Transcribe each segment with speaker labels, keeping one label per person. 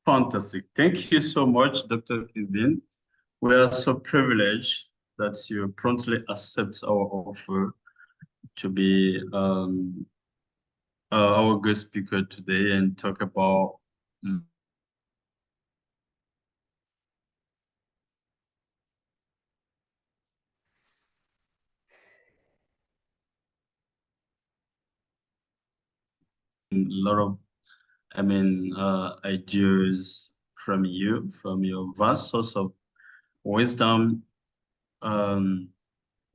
Speaker 1: Fantastic. Thank you so much, Dr. Kevin. We are so privileged that you promptly accept our offer to be our guest speaker today and talk about a lot of, ideas from you, from your vast source of wisdom, um,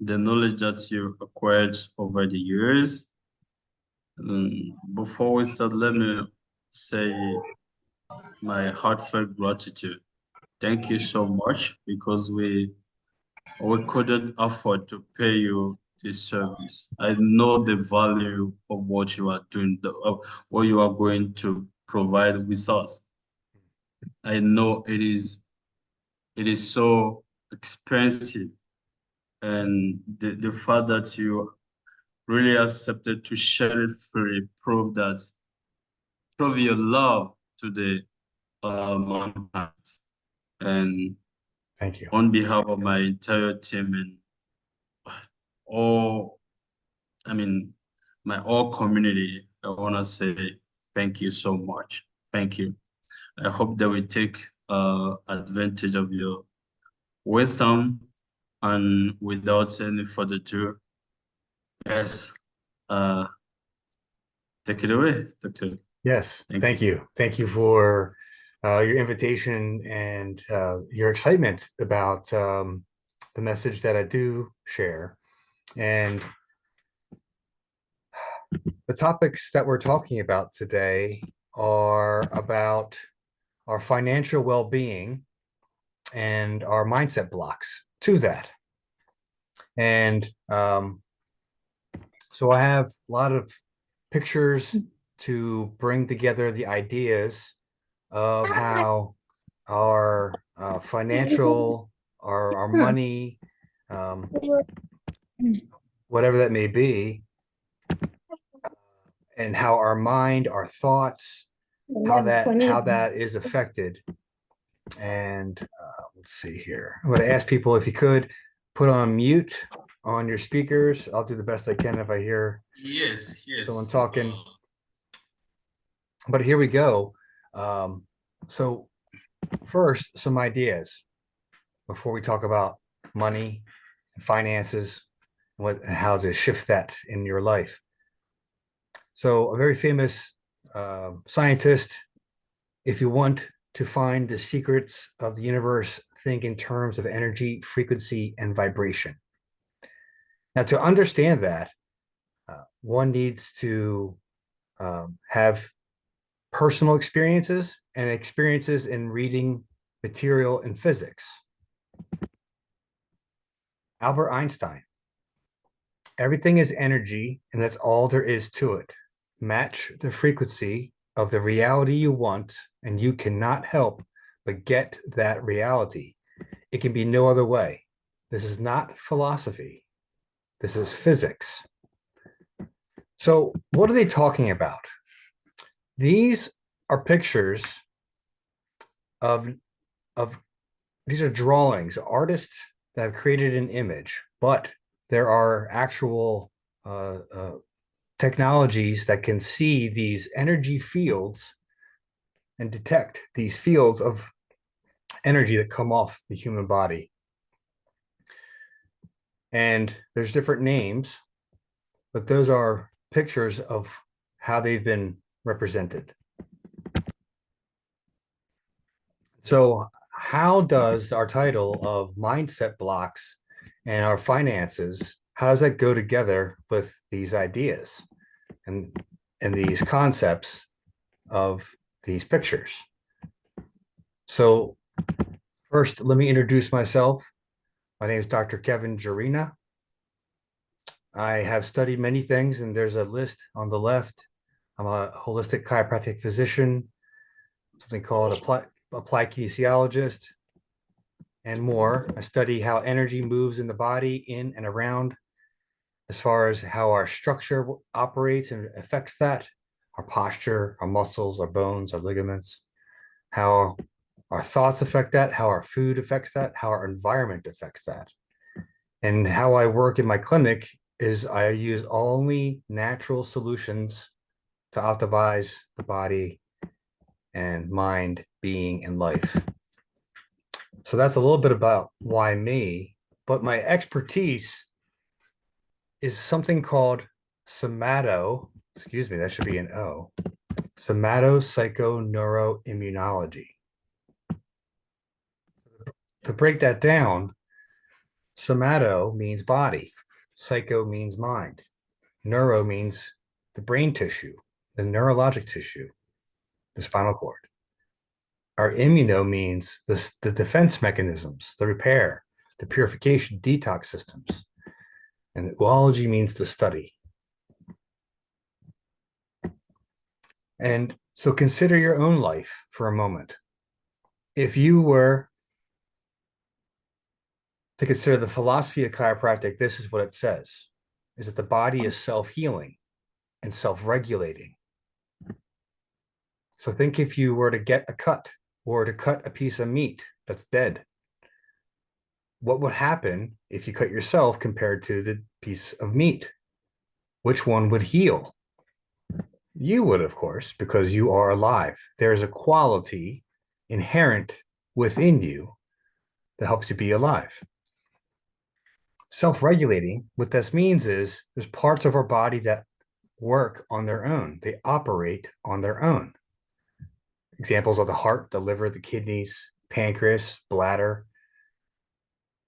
Speaker 1: the knowledge that you acquired over the years. Before we start, let me say my heartfelt gratitude. Thank you so much because we couldn't afford to pay you this service. I know the value of what you are doing, what you are going to provide with us. I know it is so expensive, and the fact that you really accepted to share it free prove your love to the mankind. And
Speaker 2: Thank you.
Speaker 1: on behalf of my entire team and all, I mean, my all community, I want to say thank you so much. Thank you. I hope that we take advantage of your wisdom. And without any further ado, yes, uh, take it away, Doctor.
Speaker 2: Yes,
Speaker 1: Thank
Speaker 2: thank
Speaker 1: you.
Speaker 2: you. Thank you for your invitation and your excitement about the message that I do share. And the topics that we're talking about today are about our financial well-being and our mindset blocks to that. And so I have a lot of pictures to bring together the ideas of how our financial, our money, um, whatever that may be, and how our mind, our thoughts, how that is affected. And let's see here. I'm going to ask people if you could put on mute on your speakers. I'll do the best I can if I hear
Speaker 1: Yes,
Speaker 2: someone
Speaker 1: yes.
Speaker 2: talking. But here we go. So first, some ideas before we talk about money, finances, and how to shift that in your life. So a very famous scientist, if you want to find the secrets of the universe, think in terms of energy, frequency, and vibration. Now, to understand that, one needs to have personal experiences and experiences in reading material in physics. Albert Einstein, everything is energy, and that's all there is to it. Match the frequency of the reality you want, and you cannot help but get that reality. It can be no other way. This is not philosophy. This is physics. So what are they talking about? These are pictures of these are drawings, artists that have created an image, but there are actual technologies that can see these energy fields and detect these fields of energy that come off the human body. And there's different names, but those are pictures of how they've been represented. So how does our title of mindset blocks and our finances, how does that go together with these ideas and these concepts of these pictures? So first, let me introduce myself. My name is Dr. Kevin Gyurina. I have studied many things, and there's a list on the left. I'm a holistic chiropractic physician, something called applied kinesiologist, and more. I study how energy moves in the body, in and around, as far as how our structure operates and affects that, our posture, our muscles, our bones, our ligaments. how our thoughts affect that, how our food affects that, how our environment affects that. And how I work in my clinic is I use only natural solutions to optimize the body and mind, being, and life. So that's a little bit about why me, but my expertise is something called excuse me, that should be an O, somato-psycho-neuro-immunology. To break that down, somato means body, psycho means mind, neuro means the brain tissue, the neurologic tissue, the spinal cord. Our immuno means the defense mechanisms, the repair, the purification, detox systems. And oology means the study. And so consider your own life for a moment. If you were to consider the philosophy of chiropractic, this is what it says, is that the body is self-healing and self-regulating. So think if you were to get a cut or to cut a piece of meat that's dead, what would happen if you cut yourself compared to the piece of meat? Which one would heal? You would, of course, because you are alive. There is a quality inherent within you that helps you be alive. Self-regulating, what this means is there's parts of our body that work on their own. They operate on their own. Examples are the heart, the liver, the kidneys, pancreas, bladder.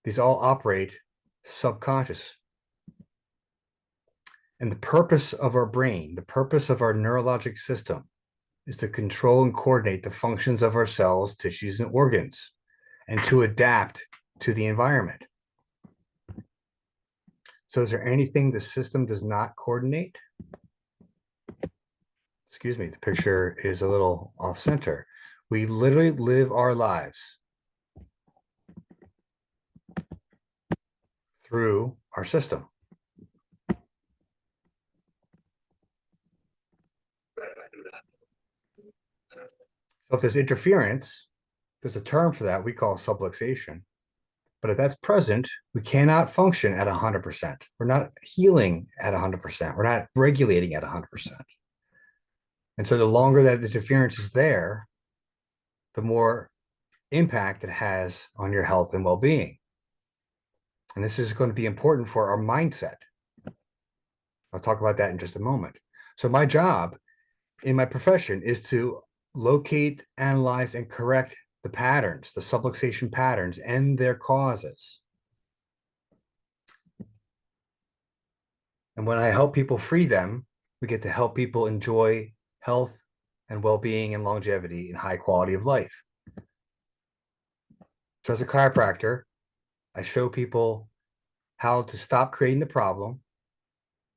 Speaker 2: These all operate subconscious. And the purpose of our brain, the purpose of our neurologic system is to control and coordinate the functions of our cells, tissues, and organs, and to adapt to the environment. So is there anything the system does not coordinate? Excuse me, the picture is a little off center. We literally live our lives through our system. So if there's interference, there's a term for that we call subluxation. But if that's present, we cannot function at 100%. We're not healing at 100%. We're not regulating at 100%. And so the longer that the interference is there, the more impact it has on your health and well-being. And this is going to be important for our mindset. I'll talk about that in just a moment. So my job in my profession is to locate, analyze, and correct the patterns, the subluxation patterns and their causes. And when I help people free them, we get to help people enjoy health and well-being and longevity and high quality of life. So as a chiropractor, I show people how to stop creating the problem,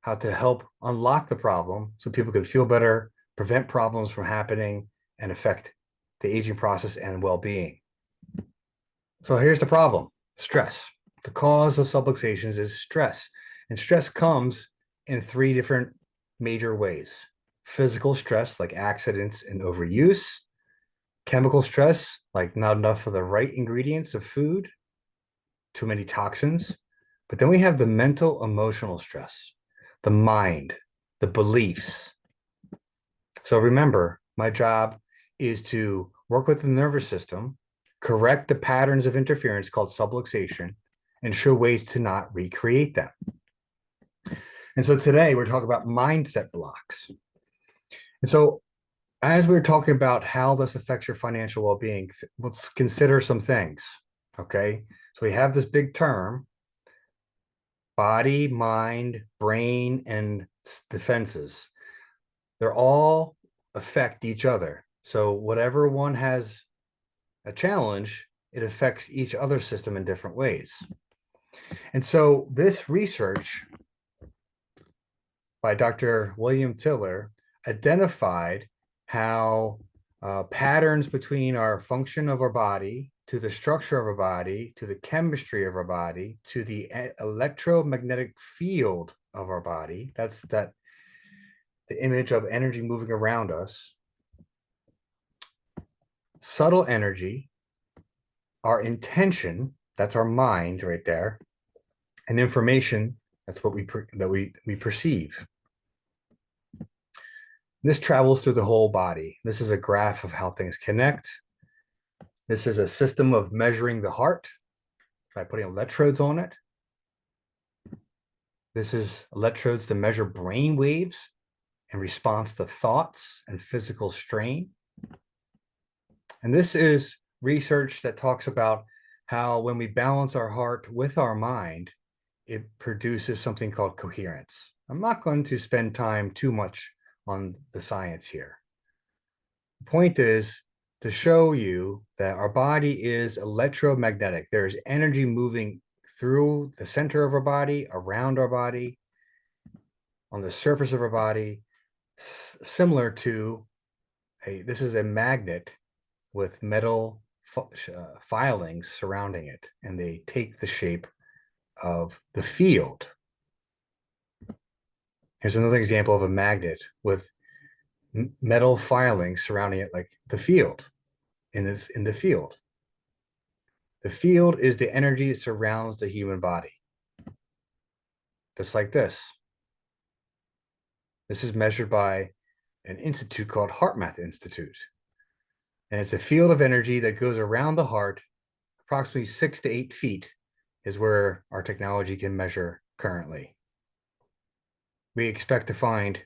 Speaker 2: how to help unlock the problem so people can feel better, prevent problems from happening, and affect the aging process and well-being. So here's the problem: stress. The cause of subluxations is stress. And stress comes in three different major ways: physical stress, like accidents and overuse; chemical stress, like not enough of the right ingredients of food, too many toxins. But then we have the mental, emotional stress, the mind, the beliefs. So remember, my job is to work with the nervous system, correct the patterns of interference called subluxation, and show ways to not recreate them. And so today we're talking about mindset blocks. And so as we're talking about how this affects your financial well-being, let's consider some things, okay? So we have this big term: body, mind, brain, and defenses. They're all affect each other. So whatever one has a challenge, it affects each other system in different ways. And so this research by Dr. William Tiller identified how patterns between our function of our body, to the structure of our body, to the chemistry of our body, to the electromagnetic field of our body, that's the image of energy moving around us, subtle energy, our intention, that's our mind right there, and information, that's what we perceive. This travels through the whole body. This is a graph of how things connect. This is a system of measuring the heart by putting electrodes on it. This is electrodes to measure brain waves in response to thoughts and physical strain. And this is research that talks about how when we balance our heart with our mind, it produces something called coherence. I'm not going to spend time too much on the science here. The point is to show you that our body is electromagnetic. There's energy moving through the center of our body, around our body, on the surface of our body, similar to this is a magnet with metal filings surrounding it, and they take the shape of the field. Here's another example of a magnet with metal filings surrounding it, like the field. In the field, the field is the energy that surrounds the human body, just like this. This is measured by an institute called HeartMath Institute, and it's a field of energy that goes around the heart. Approximately 6 to 8 feet is where our technology can measure currently. We expect to find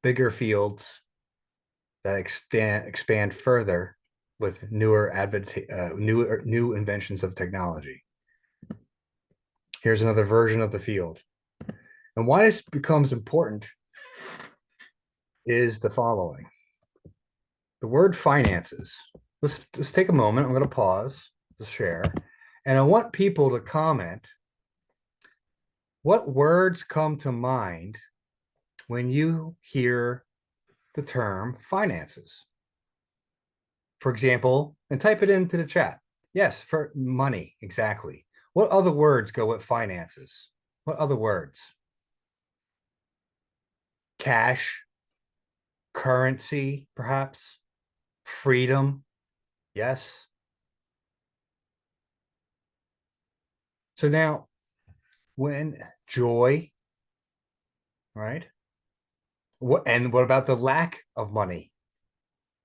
Speaker 2: bigger fields that expand further with new inventions of technology. Here's another version of the field. And why this becomes important is the following. The word finances. Let's take a moment. I'm going to pause to share. And I want people to comment what words come to mind when you hear the term finances. For example, and type it into the chat. Yes, for money, exactly. What other words go with finances? What other words? Cash, currency, perhaps, freedom, yes. So now, when joy, right? What about the lack of money?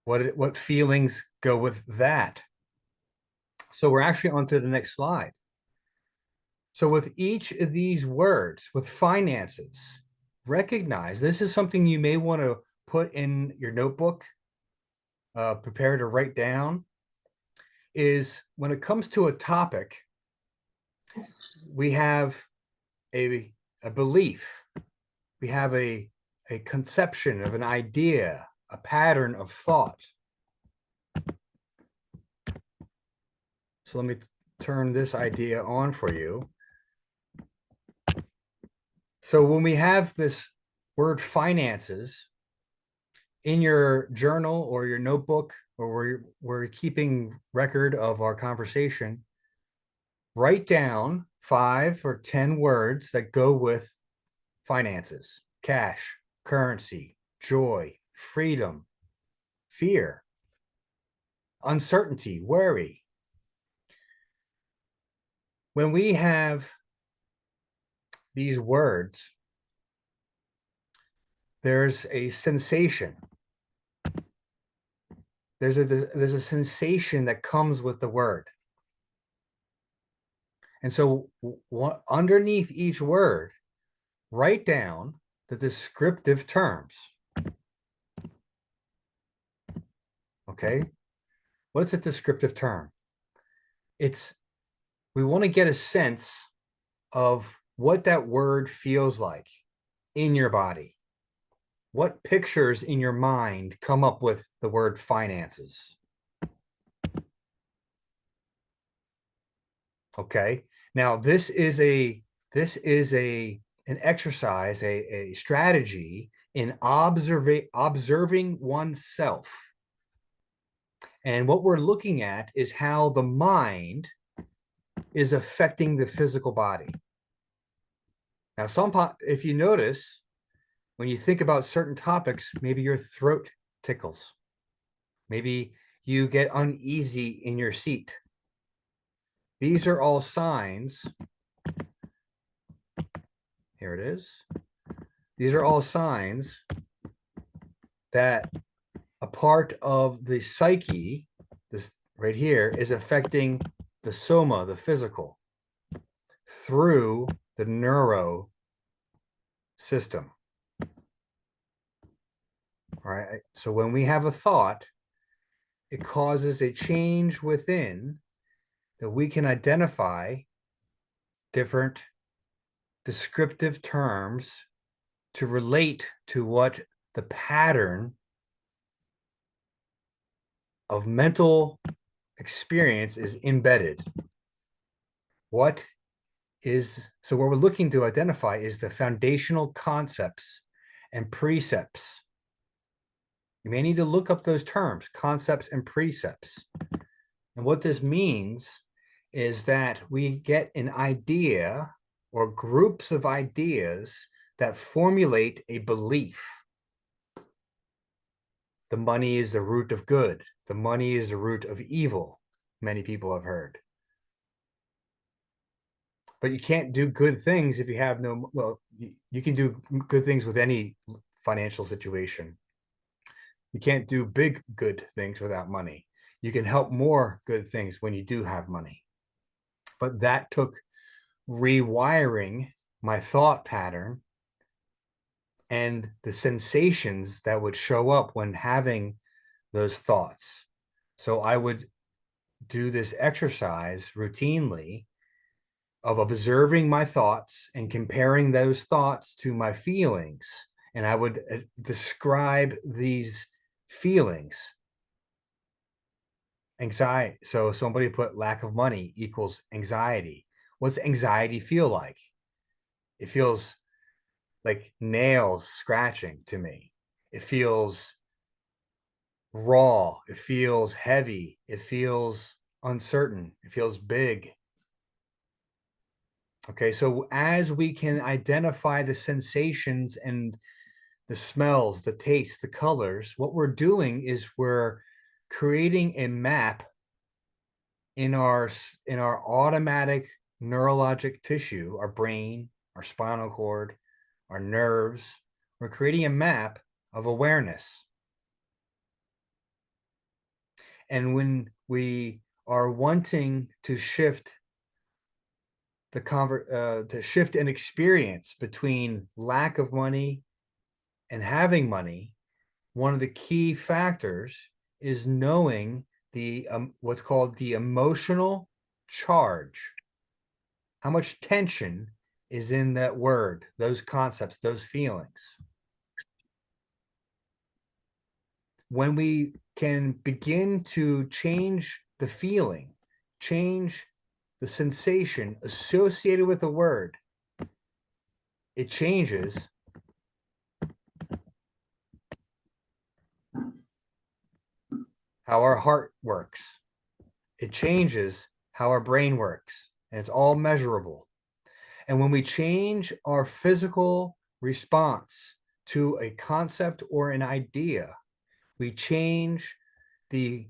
Speaker 2: What feelings go with that? So we're actually on to the next slide. So with each of these words, with finances, recognize this is something you may want to put in your notebook, prepare to write down, is when it comes to a topic, we have a belief, we have a conception of an idea, a pattern of thought. So let me turn this idea on for you. So when we have this word finances in your journal or your notebook, or where we're keeping record of our conversation, write down 5 or 10 words that go with finances: cash, currency, joy, freedom, fear, uncertainty, worry. When we have these words, there's a sensation. There's a sensation that comes with the word. And so underneath each word, write down the descriptive terms. Okay? What is a descriptive term? We want to get a sense of what that word feels like in your body. What pictures in your mind come up with the word finances? Okay. Now this is an exercise, a strategy in observing oneself. And what we're looking at is how the mind is affecting the physical body. Now, if you notice, when you think about certain topics, maybe your throat tickles. Maybe you get uneasy in your seat. These are all signs. Here it is. These are all signs that a part of the psyche, this right here, is affecting the soma, the physical, through the neuro system. All right. So when we have a thought, it causes a change within that we can identify different descriptive terms to relate to what the pattern of mental experience is embedded. What we're looking to identify is the foundational concepts and precepts. You may need to look up those terms, concepts and precepts. And what this means is that we get an idea or groups of ideas that formulate a belief. The money is the root of good. The money is the root of evil, many people have heard. But you can't do good things if you have no, well, you can do good things with any financial situation. You can't do big good things without money. You can help more good things when you do have money. But that took rewiring my thought pattern and the sensations that would show up when having those thoughts. So I would do this exercise routinely of observing my thoughts and comparing those thoughts to my feelings. And I would describe these feelings. Anxiety. So somebody put lack of money equals anxiety. What's anxiety feel like? It feels like nails scratching to me. It feels raw. It feels heavy. It feels uncertain. It feels big. Okay, so as we can identify the sensations and the smells, the tastes, the colors, what we're doing is we're creating a map in our automatic neurologic tissue, our brain, our spinal cord, our nerves. We're creating a map of awareness. And when we are wanting to shift to shift an experience between lack of money and having money, one of the key factors is knowing the what's called the emotional charge. How much tension is in that word, those concepts, those feelings. When we can begin to change the feeling, change the sensation associated with a word, it changes how our heart works. It changes how our brain works, and it's all measurable. And when we change our physical response to a concept or an idea, we change the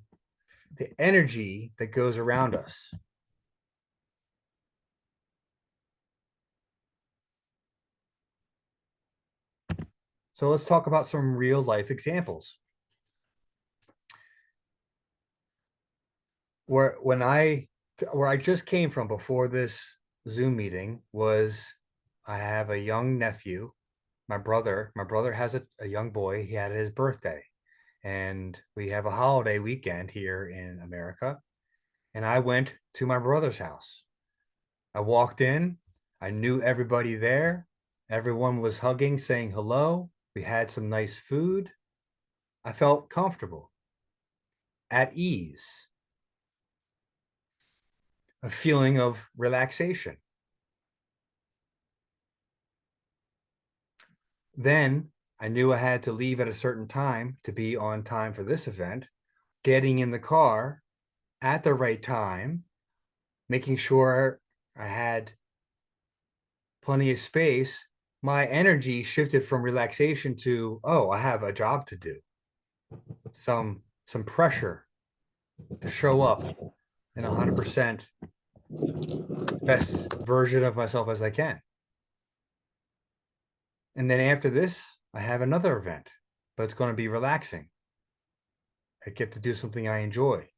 Speaker 2: energy that goes around us. So let's talk about some real life examples. Where I just came from before this Zoom meeting was I have a young nephew, my brother has a young boy. He had his birthday, and we have a holiday weekend here in America. And I went to my brother's house. I walked in, I knew everybody there. Everyone was hugging, saying hello. We had some nice food. I felt comfortable, at ease, a feeling of relaxation. Then I knew I had to leave at a certain time to be on time for this event. Getting in the car at the right time, making sure I had plenty of space, my energy shifted from relaxation to, oh, I have a job to do. Some pressure to show up in 100% best version of myself as I can. And then after this, I have another event, but it's going to be relaxing. I get to do something I enjoy.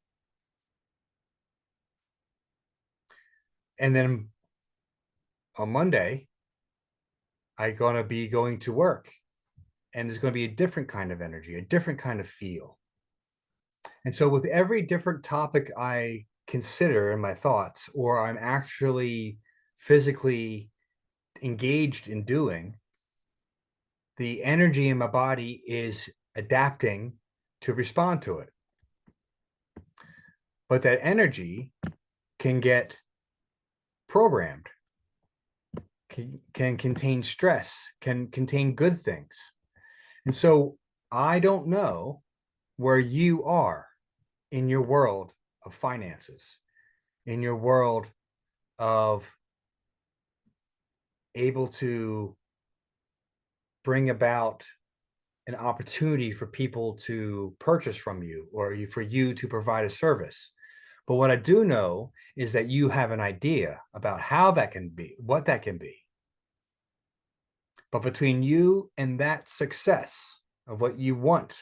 Speaker 2: And then on Monday, I'm going to be going to work, and there's going to be a different kind of energy, a different kind of feel. And so with every different topic I consider in my thoughts, or I'm actually physically engaged in doing, the energy in my body is adapting to respond to it. But that energy can get programmed, can contain stress, can contain good things. And so I don't know where you are in your world of finances, in your world of able to bring about an opportunity for people to purchase from you, or for you to provide a service. But what I do know is that you have an idea about how that can be, what that can be. But between you and that success of what you want,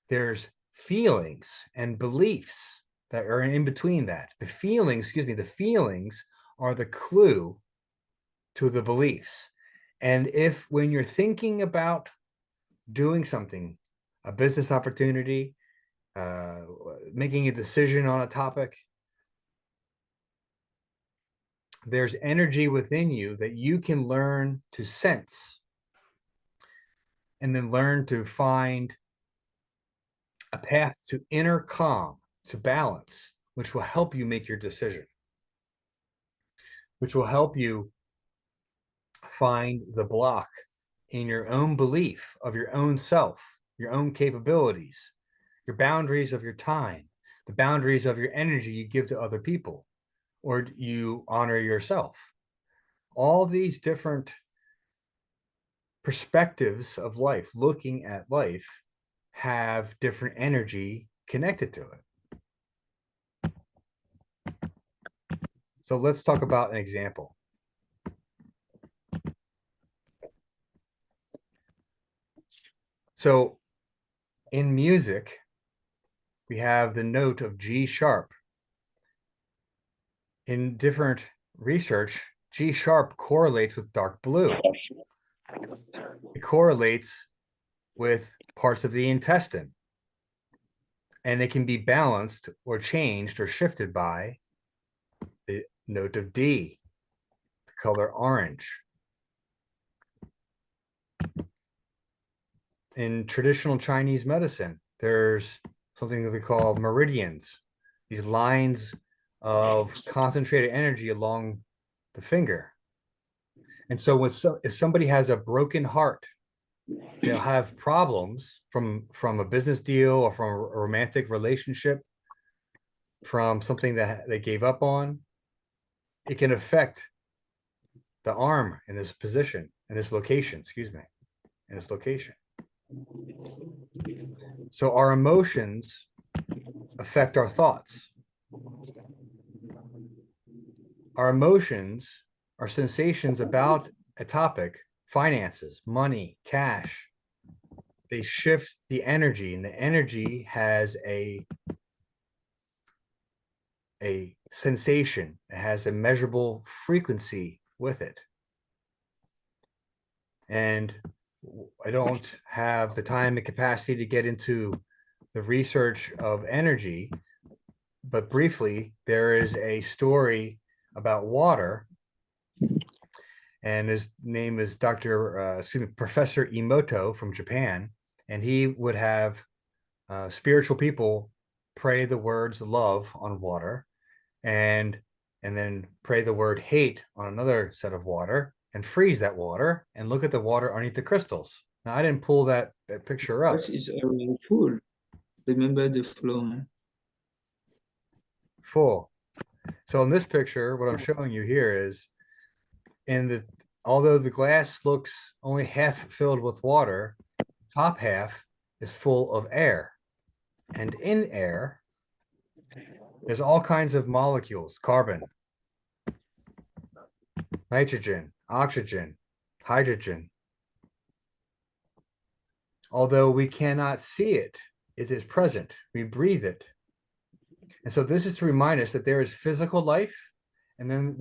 Speaker 2: there's feelings and beliefs that are in between that. The feelings are the clue to the beliefs. And if when you're thinking about doing something, a business opportunity, making a decision on a topic, there's energy within you that you can learn to sense, and then learn to find a path to inner calm, to balance, which will help you make your decision, which will help you find the block in your own belief of your own self, your own capabilities, your boundaries of your time, the boundaries of your energy you give to other people, or you honor yourself. All these different perspectives of life, looking at life, have different energy connected to it. So let's talk about an example. So in music, we have the note of G sharp. In different research, G sharp correlates with dark blue. It correlates with parts of the intestine, and it can be balanced or changed or shifted by the note of D, the color orange. In traditional Chinese medicine, there's something that they call meridians, these lines of concentrated energy along the finger. And so if somebody has a broken heart, they'll have problems from a business deal, or from a romantic relationship, from something that they gave up on. It can affect the arm in this position, in this location, in this location. So our emotions affect our thoughts. Our emotions, our sensations about a topic, finances, money, cash, they shift the energy, and the energy has a sensation. It has a measurable frequency with it. And I don't have the time and capacity to get into the research of energy, but briefly, there is a story about water, and his name is Professor Emoto from Japan, and he would have spiritual people pray the words love on water, and then pray the word hate on another set of water, and freeze that water and look at the water underneath the crystals. Now, I didn't pull that picture up.
Speaker 3: That is full. Remember the flow.
Speaker 2: Full. So in this picture, what I'm showing you here is, although the glass looks only half filled with water, top half is full of air. And in air, There's all kinds of molecules: carbon, nitrogen, oxygen, hydrogen. Although we cannot see it, it is present. We breathe it. And so this is to remind us that there is physical life, and then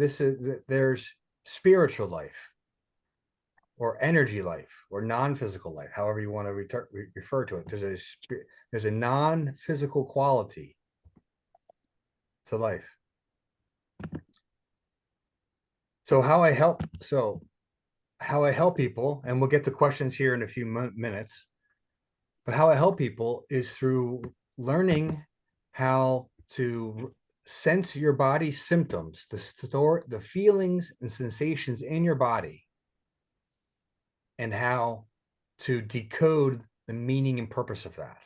Speaker 2: there's spiritual life, or energy life, or non-physical life, however you want to refer to it. There's a non-physical quality to life. So how I help people, and we'll get to questions here in a few minutes, but how I help people is through learning how to sense your body's symptoms, the feelings and sensations in your body, and how to decode the meaning and purpose of that.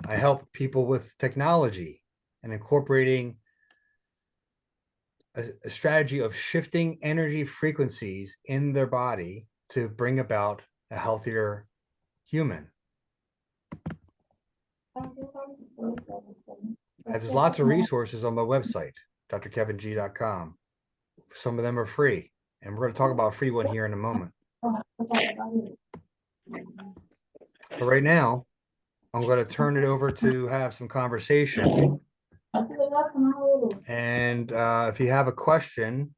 Speaker 2: I help people with technology and incorporating a strategy of shifting energy frequencies in their body to bring about a healthier human. There's lots of resources on my website, drkeving.com. Some of them are free, and we're going to talk about a free one here in a moment. But right now, I'm going to turn it over to have some conversation. And if you have a question,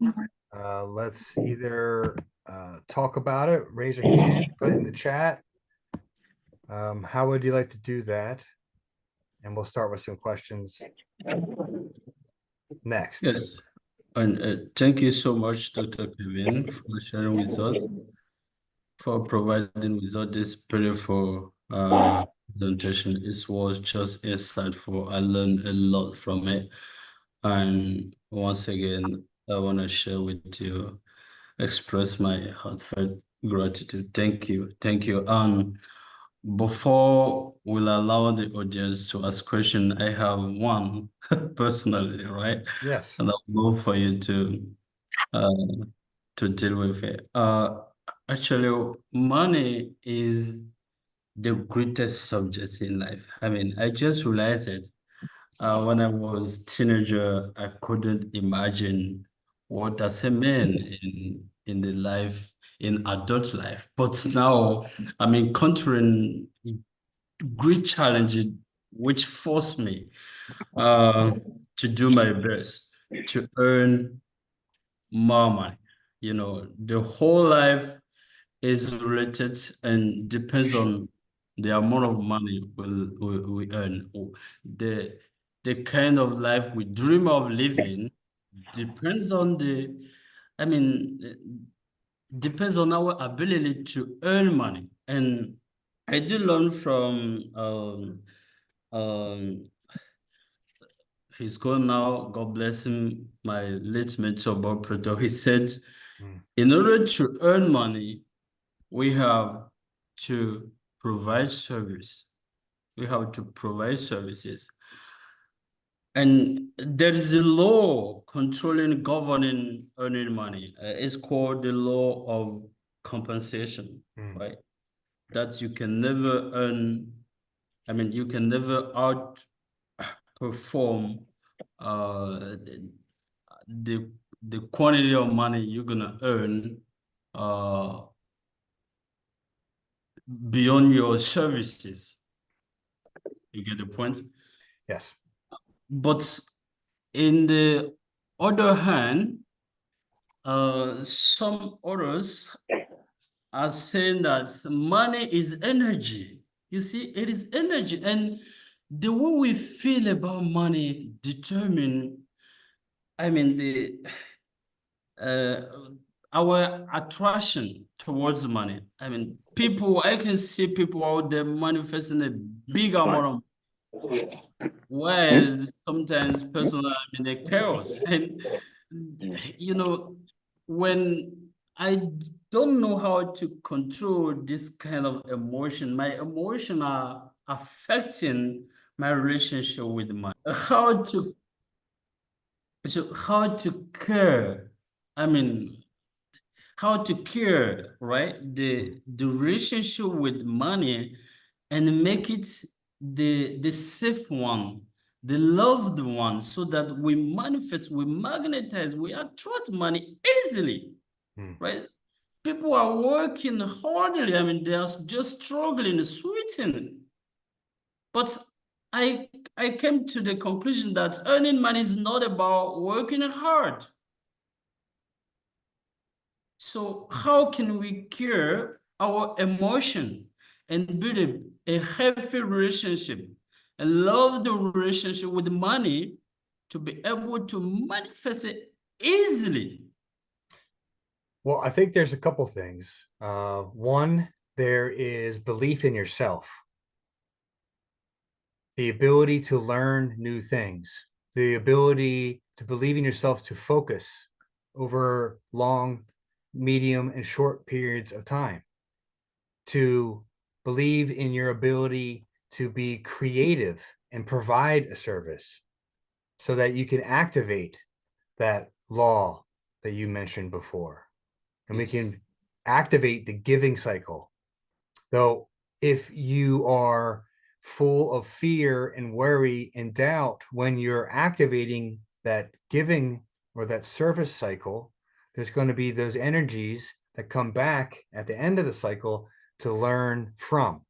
Speaker 2: let's either talk about it, raise your hand, put it in the chat. How would you like to do that? And we'll start with some questions next.
Speaker 1: Yes. And thank you so much, Dr. Kevin, for sharing with us, for providing with us this beautiful presentation. It was just insightful. I learned a lot from it. And once again, I want to share with you, express my heartfelt gratitude. Thank you. Thank you. Before we'll allow the audience to ask questions, I have one personally, right?
Speaker 2: Yes.
Speaker 1: And I'll go for you to deal with it. Actually, money is the greatest subject in life. I mean, I just realized it. When I was teenager, I couldn't imagine what as a man in the life, in adult life. But now I'm encountering great challenges which force me to do my best to earn more money. You know, the whole life is related and depends on the amount of money we earn. The kind of life we dream of living depends on I mean, depends on our ability to earn money. And I did learn from he's gone now, God bless him, my late mentor, Bob Preto. He said, in order to earn money, we have to provide service. We have to provide services. And there is a law controlling, governing earning money. It's called the law of compensation, right? That you can never earn, I mean, you can never outperform the quantity of money you're gonna earn beyond your services. You get the point?
Speaker 2: Yes.
Speaker 1: But in the other hand, some others are saying that money is energy. You see, it is energy, and the way we feel about money determine, I mean, our attraction towards money. I mean, I can see people out there manifesting a big amount of, well, sometimes personal, I mean, the chaos. And, you know, when I don't know how to control this kind of emotion, my emotion are affecting my relationship with money. How to care, I mean, how to care, right? The relationship with money and make it the safe one the loved ones, so that we manifest, we magnetize, we attract money easily, right? People are working hardly. I mean, they are just struggling, sweating. But I I came to the conclusion that earning money is not about working hard. So how can we cure our emotion and build a healthy relationship, a love the relationship with money to be able to manifest it easily?
Speaker 2: Well, I think there's a couple things. One, there is belief in yourself, the ability to learn new things, the ability to believe in yourself to focus over long, medium, and short periods of time, to believe in your ability to be creative and provide a service so that you can activate that law that you mentioned before. And we
Speaker 1: Yes.
Speaker 2: can activate the giving cycle. Though, if you are full of fear and worry and doubt when you're activating that giving or that service cycle, there's going to be those energies that come back at the end of the cycle to learn from.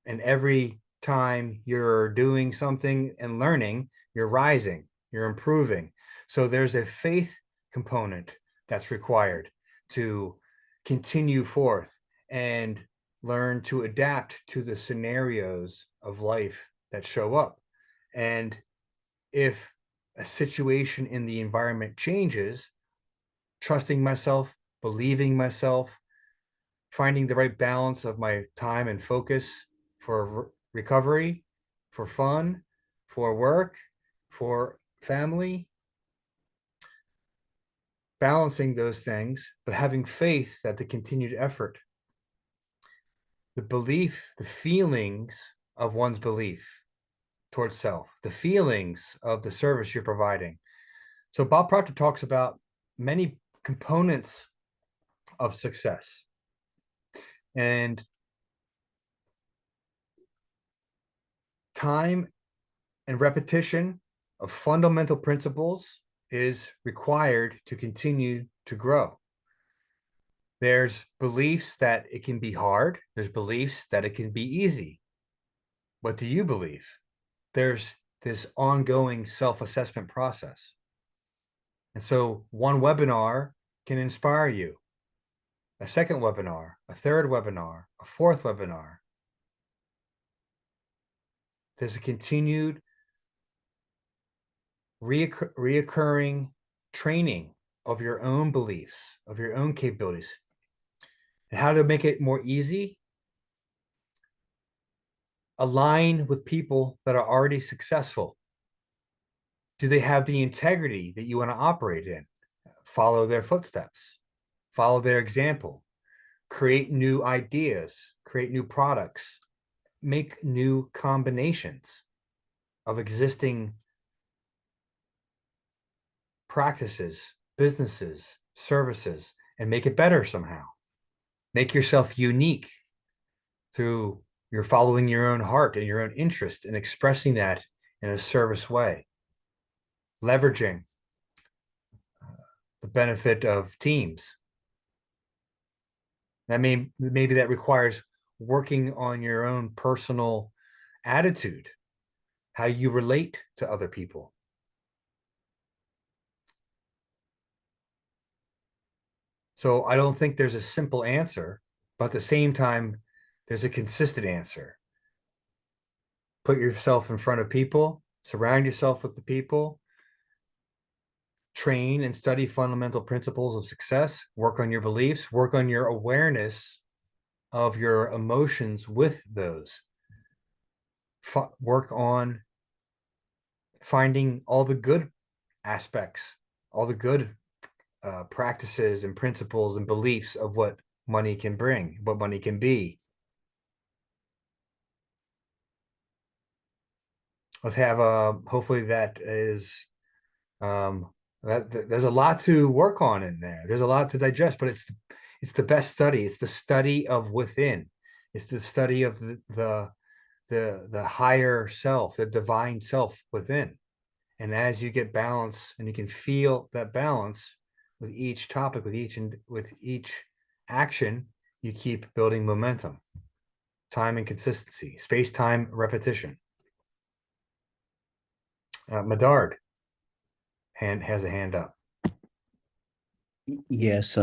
Speaker 2: And every time you're doing something and learning, you're rising, you're improving. So there's a faith component that's required to continue forth and learn to adapt to the scenarios of life that show up. And if a situation in the environment changes, trusting myself, believing myself, finding the right balance of my time and focus for recovery, for fun, for work, for family, balancing those things, but having faith that the continued effort, the belief, the feelings of one's belief towards self, the feelings of the service you're providing. So Bob Proctor talks about many components of success. And time and repetition of fundamental principles is required to continue to grow. There's beliefs that it can be hard. There's beliefs that it can be easy. What do you believe? There's this ongoing self-assessment process. And so one webinar can inspire you. A second webinar, a third webinar, a fourth webinar. There's a continued reoccurring training of your own beliefs, of your own capabilities. And how to make it more easy? Align with people that are already successful. Do they have the integrity that you want to operate in? Follow their footsteps, follow their example, create new ideas, create new products, make new combinations of existing practices, businesses, services, and make it better somehow. Make yourself unique through your following your own heart and your own interest and expressing that in a service way. Leveraging the benefit of teams. Maybe that requires working on your own personal attitude, how you relate to other people. So I don't think there's a simple answer, but at the same time, there's a consistent answer. Put yourself in front of people, surround yourself with the people, train and study fundamental principles of success, work on your beliefs, work on your awareness of your emotions with those. Work on finding all the good aspects, all the good practices and principles and beliefs of what money can bring, what money can be. Let's have hopefully that is there's a lot to work on in there. There's a lot to digest, but it's the best study. It's the study of within. It's the study of the the higher self, the divine self within. And as you get balance and you can feel that balance with each topic, with each action, you keep building momentum, time and consistency, space-time repetition. Medard has a hand up.
Speaker 4: Yes,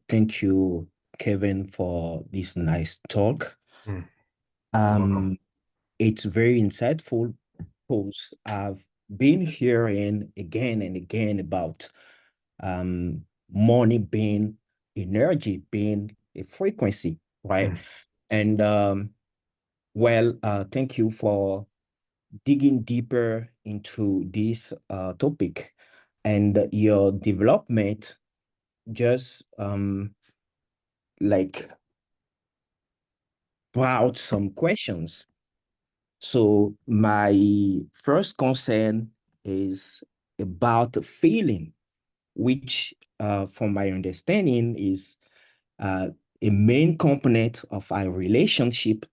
Speaker 4: thank you, Kevin, for this nice talk.
Speaker 2: You're welcome.
Speaker 4: It's very insightful because I've been hearing again and again about money being energy, being a frequency, right? And thank you for digging deeper into this topic, and your development just like brought some questions. So my first concern is about the feeling, which from my understanding is a main component of our relationship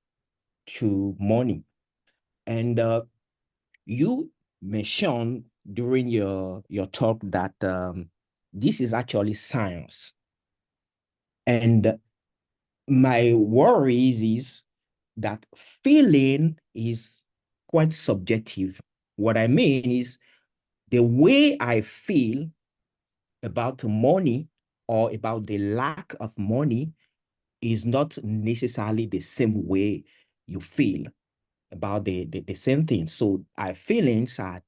Speaker 4: to money. And you mentioned during your talk that this is actually science. And my worries is that feeling is quite subjective. What I mean is the way I feel about money or about the lack of money is not necessarily the same way you feel about the same thing. So our feelings are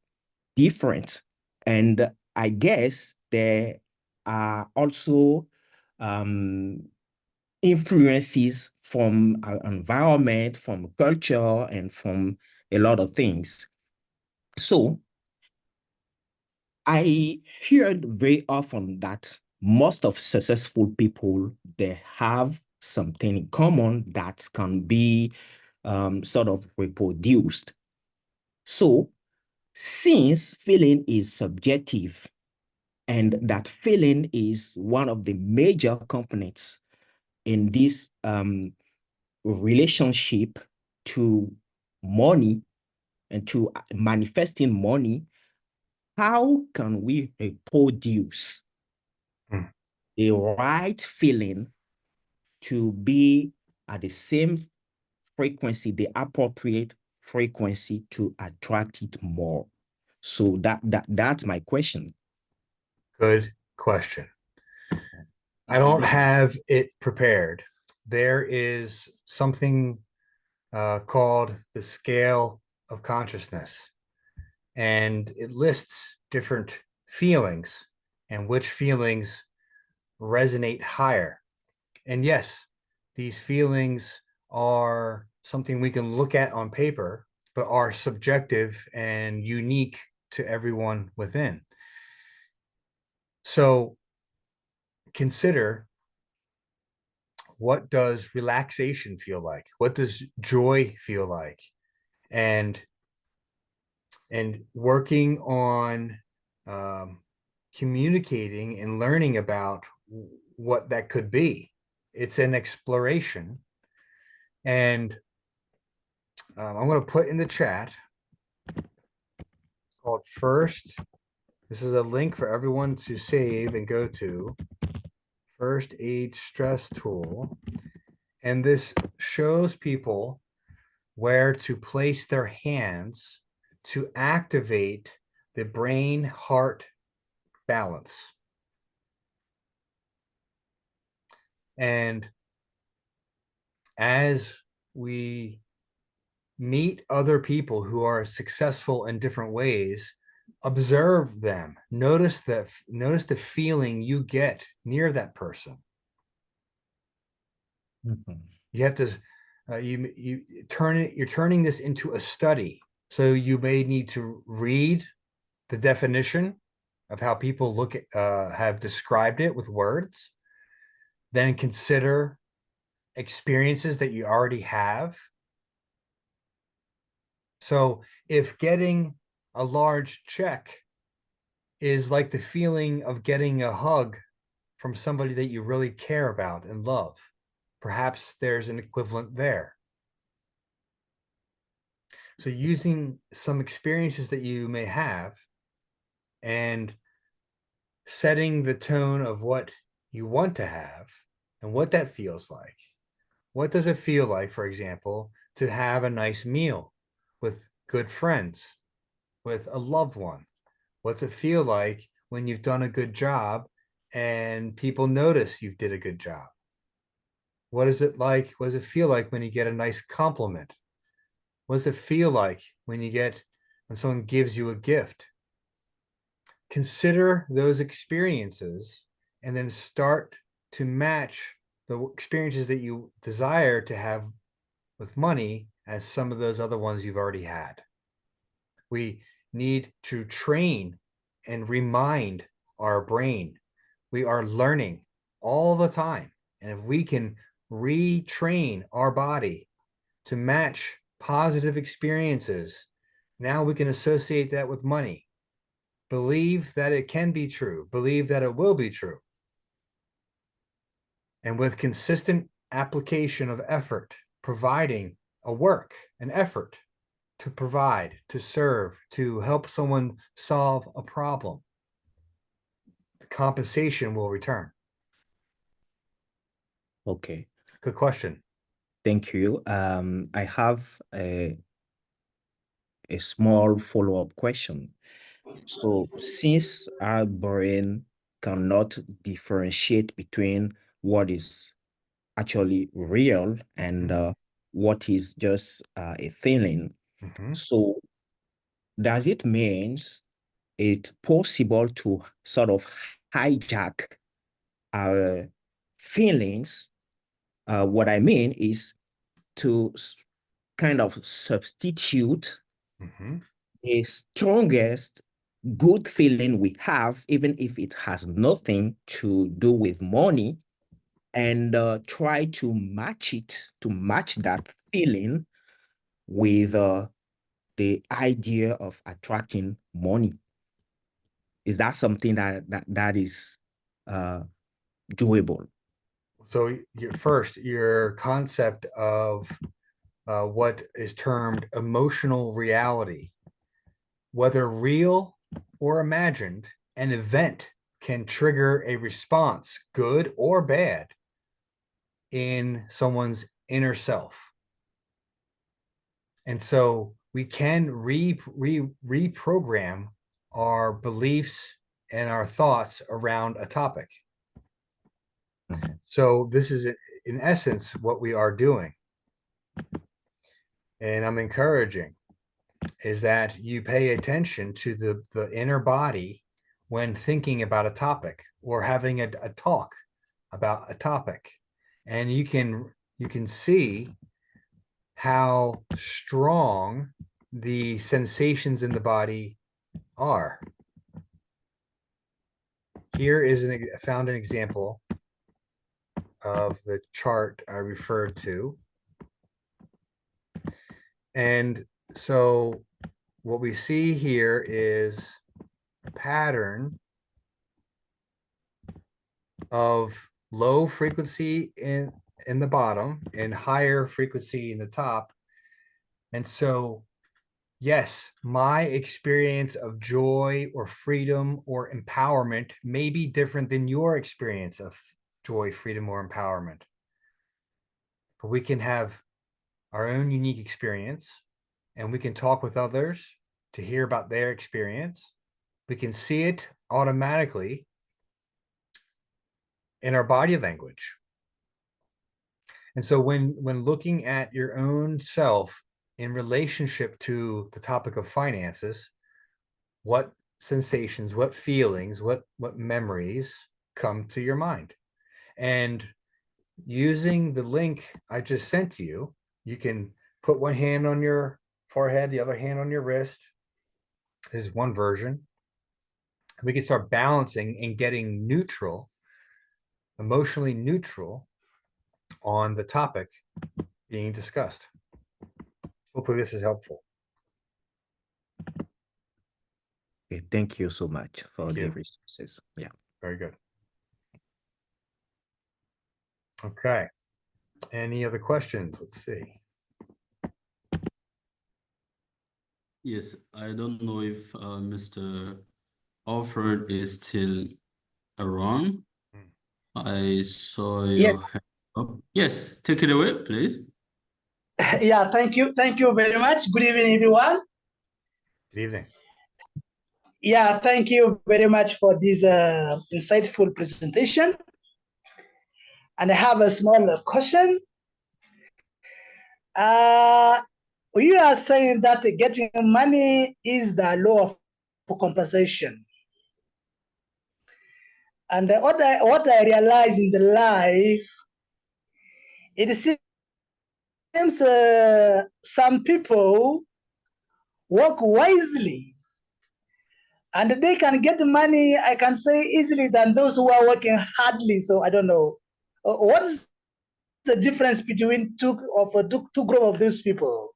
Speaker 4: different. And I guess there are also influences from our environment, from culture, and from a lot of things. So I heard very often that most of successful people, they have something in common that can be sort of reproduced. So since feeling is subjective and that feeling is one of the major components in this relationship to money and to manifesting money, how can we reproduce the right feeling to be at the same frequency, the appropriate frequency to attract it more? So that's my question.
Speaker 2: Good question. I don't have it prepared. There is something called the scale of consciousness, and it lists different feelings and which feelings resonate higher. And yes, these feelings are something we can look at on paper, but are subjective and unique to everyone within. So consider, what does relaxation feel like? What does joy feel like? And working on communicating and learning about what that could be. It's an exploration. And I'm going to put in the chat called first. This is a link for everyone to save and go to. First aid stress tool. And this shows people where to place their hands to activate the brain heart balance. And as we meet other people who are successful in different ways, observe them, notice the feeling you get near that person. You have to you're turning this into a study. So you may need to read the definition of how people look at have described it with words, then consider experiences that you already have. So if getting a large check is like the feeling of getting a hug from somebody that you really care about and love, perhaps there's an equivalent there. So using some experiences that you may have and setting the tone of what you want to have and what that feels like. What does it feel like, for example, to have a nice meal with good friends, with a loved one? What's it feel like when you've done a good job and people notice you did a good job? What is it like? What does it feel like when you get a nice compliment? What does it feel like when someone gives you a gift? Consider those experiences and then start to match the experiences that you desire to have with money as some of those other ones you've already had. We need to train and remind our brain. We are learning all the time. And if we can retrain our body to match positive experiences, now we can associate that with money. Believe that it can be true. Believe that it will be true. And with consistent application of effort, providing a work, an effort to provide, to serve, to help someone solve a problem, the compensation will return.
Speaker 4: Okay.
Speaker 2: Good question.
Speaker 4: Thank you. I have a small follow-up question. So since our brain cannot differentiate between what is actually real and what is just a feeling, so does it mean it's possible to sort of hijack our feelings? What I mean is to kind of substitute the strongest good feeling we have, even if it has nothing to do with money, and try to match that feeling with the idea of attracting money. Is that something that is doable?
Speaker 2: So your concept of what is termed emotional reality, whether real or imagined, an event can trigger a response, good or bad, in someone's inner self. And so we can reprogram our beliefs and our thoughts around a topic. So this is in essence what we are doing. And I'm encouraging is that you pay attention to the inner body when thinking about a topic or having a talk about a topic. And you can see how strong the sensations in the body are. Here is found an example of the chart I referred to. And so what we see here is a pattern of low frequency in the bottom and higher frequency in the top. And so, yes, my experience of joy or freedom or empowerment may be different than your experience of joy, freedom, or empowerment. But we can have our own unique experience, and we can talk with others to hear about their experience. We can see it automatically in our body language. And so when looking at your own self in relationship to the topic of finances, what sensations, what feelings, what memories come to your mind? And using the link I just sent to you, you can put one hand on your forehead, the other hand on your wrist. This is one version. We can start balancing and getting neutral, emotionally neutral on the topic being discussed. Hopefully this is helpful.
Speaker 4: Okay, thank you so much for
Speaker 2: Thank
Speaker 4: the
Speaker 2: you.
Speaker 4: resources. Yeah.
Speaker 2: Very good. Okay. Any other questions? Let's see.
Speaker 1: Yes, I don't know if Mr. Alfred is still around.
Speaker 2: Hmm.
Speaker 1: I saw
Speaker 5: Yes.
Speaker 1: your hand up. Yes, take it away, please.
Speaker 5: Yeah, thank you. Thank you very much. Good evening, everyone.
Speaker 2: Good evening.
Speaker 5: Yeah, thank you very much for this insightful presentation. And I have a small question. Uh, you are saying that getting money is the law of compensation. And what I realize in the life, it seems some people work wisely and they can get money, I can say, easily than those who are working hardly. So I don't know. What is the difference between two group of those people?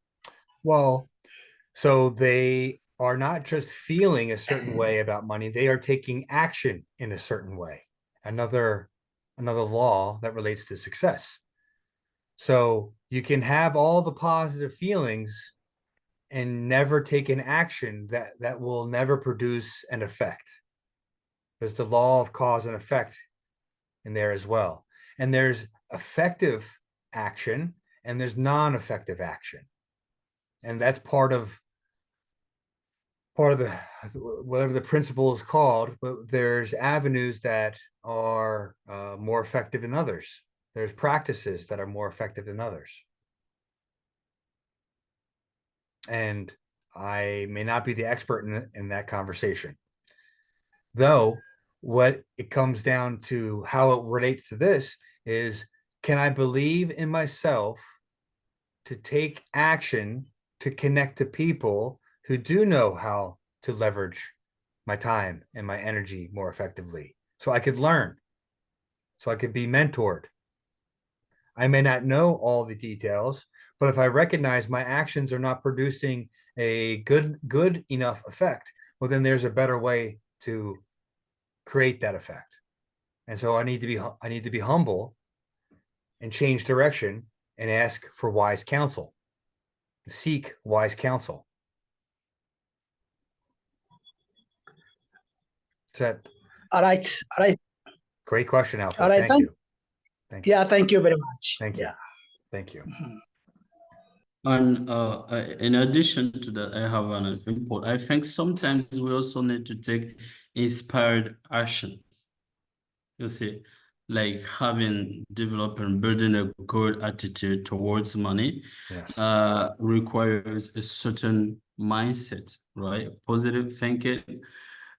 Speaker 2: Well, so they are not just feeling a certain way about money, they are taking action in a certain way. Another law that relates to success. So you can have all the positive feelings and never take an action that will never produce an effect. There's the law of cause and effect in there as well. And there's effective action and there's non-effective action. And that's part of the whatever the principle is called, but there's avenues that are more effective than others. There's practices that are more effective than others. And I may not be the expert in that conversation. Though what it comes down to how it relates to this is, can I believe in myself to take action to connect to people who do know how to leverage my time and my energy more effectively so I could learn, so I could be mentored. I may not know all the details, but if I recognize my actions are not producing a good enough effect, well, then there's a better way to create that effect. And so I need to be humble and change direction and ask for wise counsel. Seek wise counsel. Is that
Speaker 5: All right, all right,
Speaker 2: great question,
Speaker 5: all
Speaker 2: Alfred?
Speaker 5: right.
Speaker 2: Thank
Speaker 5: Thanks.
Speaker 2: you. Thank you.
Speaker 5: Yeah, thank you very much.
Speaker 2: Thank you.
Speaker 5: Yeah.
Speaker 2: Thank you.
Speaker 5: Mhm.
Speaker 1: And in addition to that, I have an input. I think sometimes we also need to take inspired actions. You see, like developing, building a good attitude towards money
Speaker 2: Yes.
Speaker 1: requires a certain mindset, right? Positive thinking,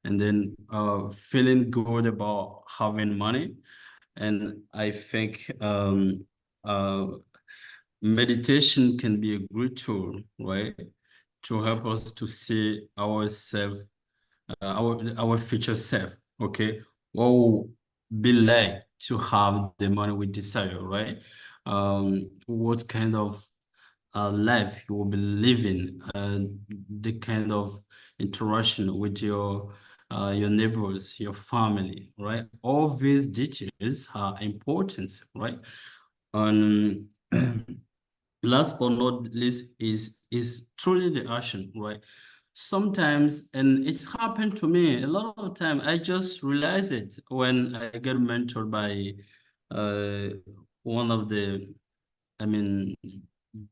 Speaker 1: and then feeling good about having money. And I think meditation can be a great tool, right? To help us to see ourselves, our future self, okay? What will be like to have the money we desire, right? What kind of life you will be living, the kind of interaction with your neighbors, your family, right? All these details are important, right? And last but not least is truly the action, right? Sometimes, and it's happened to me a lot of time, I just realize it when I get mentored by uh, one of the, I mean,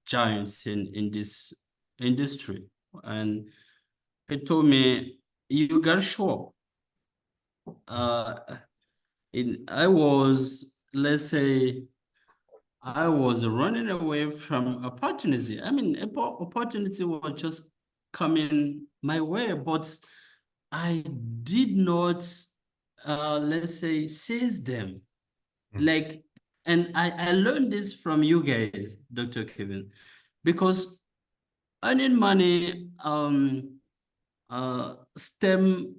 Speaker 1: giants in this industry. And he told me, you got to show up. I was, let's say, I was running away from opportunity. I mean, opportunity was just coming my way, but I did not, let's say, seize them.
Speaker 2: Mm.
Speaker 1: Like, and I learned this from you guys, Dr. Kevin, because earning money stem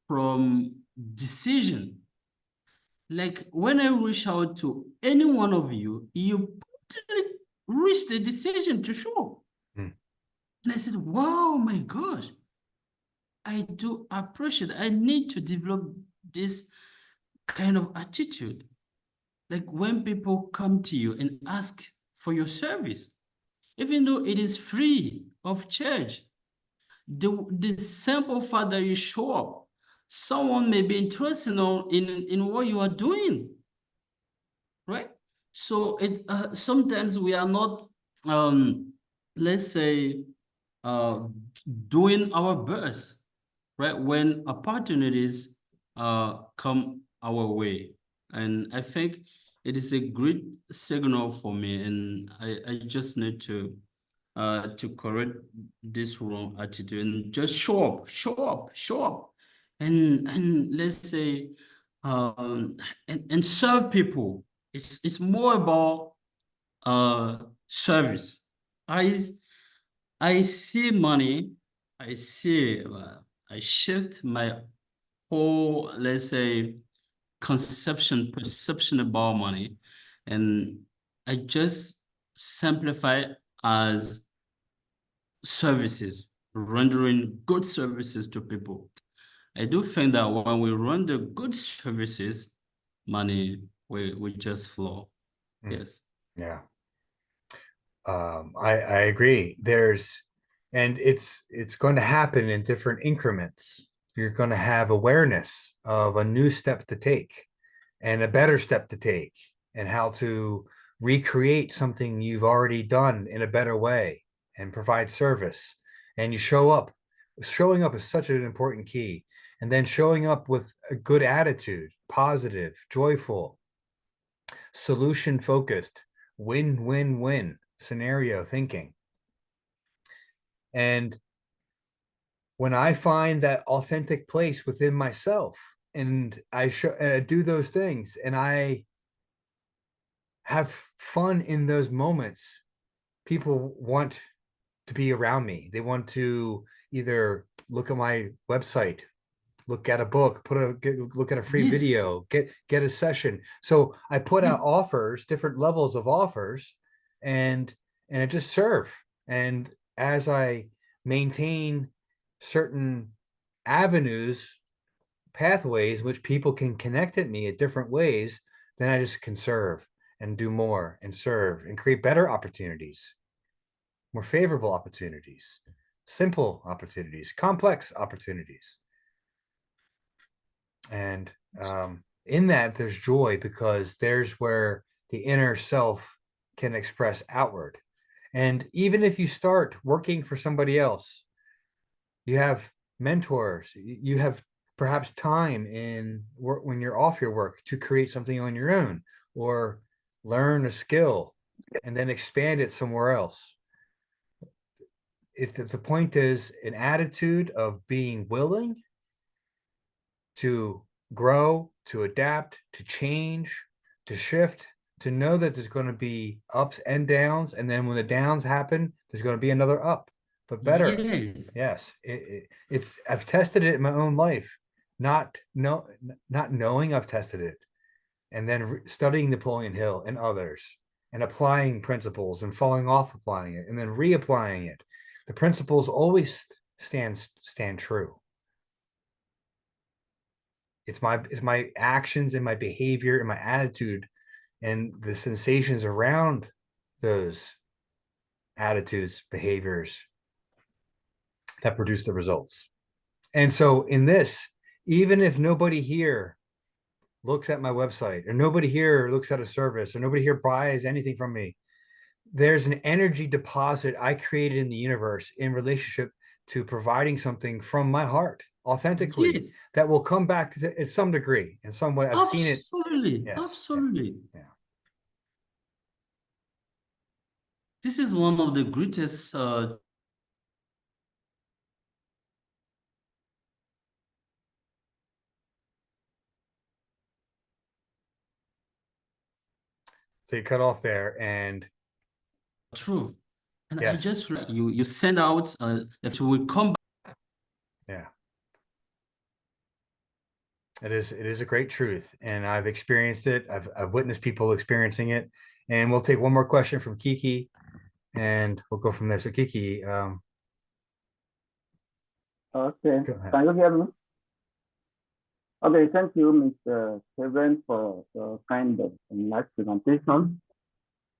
Speaker 1: from decision. Like when I reach out to any one of you, you reach the decision to show.
Speaker 2: Mm.
Speaker 1: And I said, wow, my gosh, I do appreciate, I need to develop this kind of attitude. Like when people come to you and ask for your service, even though it is free of charge, the simple fact that you show up, someone may be interested in what you are doing, right? So it sometimes we are not let's say doing our best, right, when opportunities come our way. And I think it is a great signal for me, and I just need to correct this wrong attitude and just show up, and let's say and serve people. It's more about service. I I see money. I see. I shift my whole, let's say, perception about money, and I just simplify it as services, rendering good services to people. I do think that when we render good services, money will just flow.
Speaker 2: Mm.
Speaker 1: Yes.
Speaker 2: Yeah. I agree. And it's going to happen in different increments. You're going to have awareness of a new step to take and a better step to take, and how to recreate something you've already done in a better way and provide service. And you show up. Showing up is such an important key. And then showing up with a good attitude, positive, joyful, solution focused, win, win, win scenario thinking. And when I find that authentic place within myself, and I do those things, and I have fun in those moments, people want to be around me. They want to either look at my website, look at a book, look at a free
Speaker 1: Yes.
Speaker 2: video, get a session. So I put out
Speaker 1: Yes.
Speaker 2: offers, different levels of offers, and I just serve. And as I maintain certain avenues, pathways, which people can connect at me at different ways, then I just can serve and do more and serve and create better opportunities, more favorable opportunities, simple opportunities, complex opportunities. And in that, there's joy, because there's where the inner self can express outward. And even if you start working for somebody else, you have mentors, you have perhaps time in work when you're off your work to create something on your own, or learn a skill and then expand it somewhere else. If the point is an attitude of being willing to grow, to adapt, to change, to shift, to know that there's going to be ups and downs, and then when the downs happen, there's going to be another up, but better.
Speaker 1: Yes.
Speaker 2: Yes, it's I've tested it in my own life, not knowing I've tested it, and then studying Napoleon Hill and others, and applying principles and falling off applying it, and then reapplying it. The principles always stand true. It's my actions and my behavior and my attitude and the sensations around those attitudes, behaviors that produce the results. And so in this, even if nobody here looks at my website, or nobody here looks at a service, or nobody here buys anything from me, there's an energy deposit I created in the universe in relationship to providing something from my heart authentically,
Speaker 1: Yes.
Speaker 2: that will come back to some degree, in some way. I've seen it.
Speaker 1: Absolutely.
Speaker 2: Yes.
Speaker 1: Absolutely.
Speaker 2: Yeah.
Speaker 1: This is one of the greatest
Speaker 2: So you cut off there, and
Speaker 1: truth. And I
Speaker 2: yes.
Speaker 1: just you send out that you will come back.
Speaker 2: Yeah. It is a great truth, and I've experienced it. I've witnessed people experiencing it. And we'll take one more question from Kiki, and we'll go from there. So Kiki,
Speaker 6: Okay.
Speaker 2: go ahead.
Speaker 6: Can you hear me? Okay, thank you, Mr. Kevin, for your kind and nice presentation.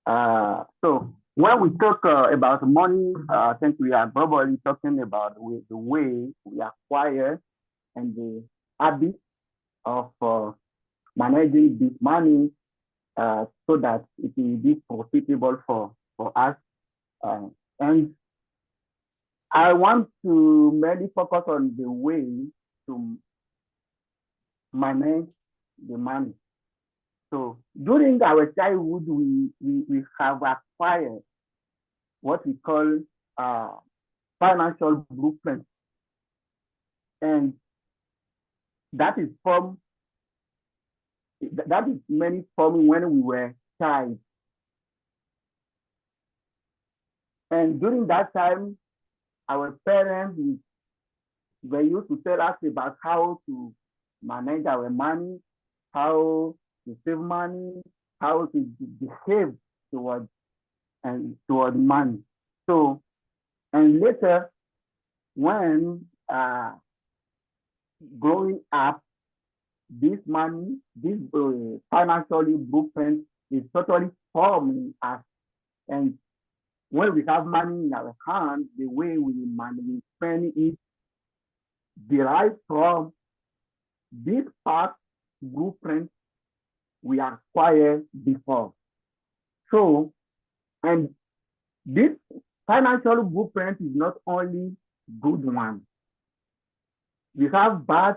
Speaker 6: So when we talk about money, I think we are probably talking about the way we acquire and the habit of managing this money so that it will be profitable for us. And I want to mainly focus on the way to manage the money. So during our childhood, we have acquired what we call financial blueprint. And that is mainly formed when we were child. And during that time, our parents were used to tell us about how to manage our money, how to save money, how to behave toward money. So, and later, when growing up, this money, this financially blueprint is totally forming us. And when we have money in our hands, the way we spend it derives from this past blueprint we acquired before. So, and this financial blueprint is not only good one. We have bad,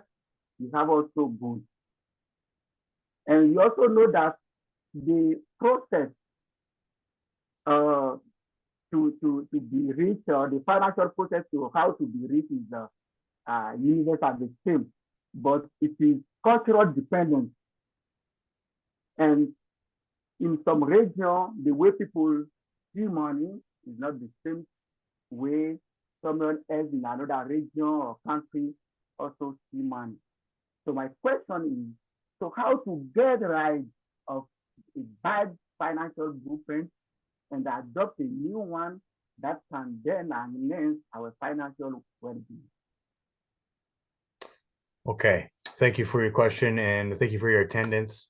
Speaker 6: we have also good. And we also know that the process to be rich, or the financial process to how to be rich is universal the same, but it is cultural dependent. And in some region, the way people see money is not the same way someone else in another region or country also see money. So my question is, so how to get rid of a bad financial blueprint and adopt a new one that can then enhance our financial well-being?
Speaker 2: Okay, thank you for your question and thank you for your attendance.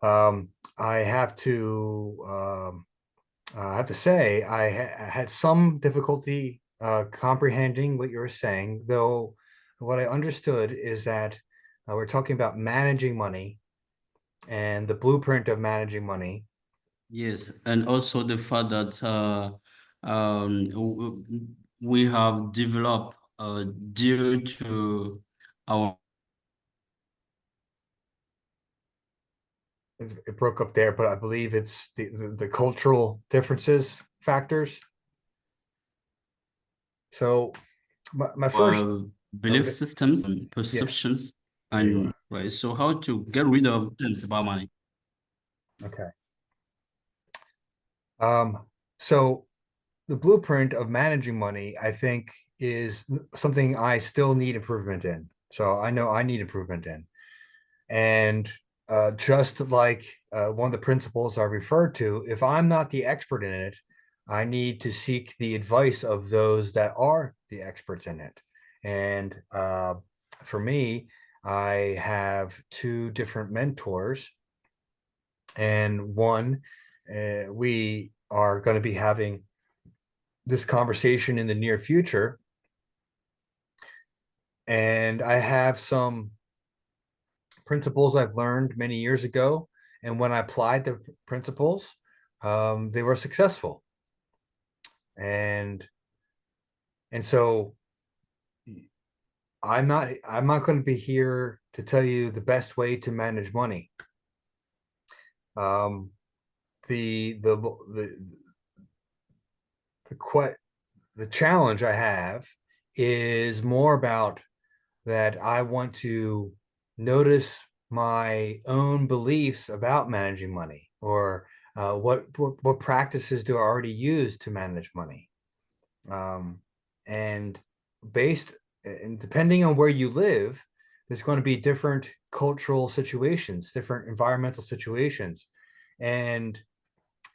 Speaker 2: I have to say I had some difficulty comprehending what you were saying, though what I understood is that we're talking about managing money and the blueprint of managing money.
Speaker 1: Yes, and also the fact that we have developed due to our
Speaker 2: It broke up there, but I believe it's the cultural differences factors. So my first
Speaker 1: belief systems and perceptions, and right. So how to get rid of things about money?
Speaker 2: Okay. So the blueprint of managing money, I think, is something I still need improvement in. So I know I need improvement in. And just like one of the principles I referred to, if I'm not the expert in it, I need to seek the advice of those that are the experts in it. And for me, I have two different mentors. And one, we are going to be having this conversation in the near future. And I have some principles I've learned many years ago. And when I applied the principles, they were successful. And so I'm not going to be here to tell you the best way to manage money. The challenge I have is more about that I want to notice my own beliefs about managing money, or what practices do I already use to manage money. And depending on where you live, there's going to be different cultural situations, different environmental situations. And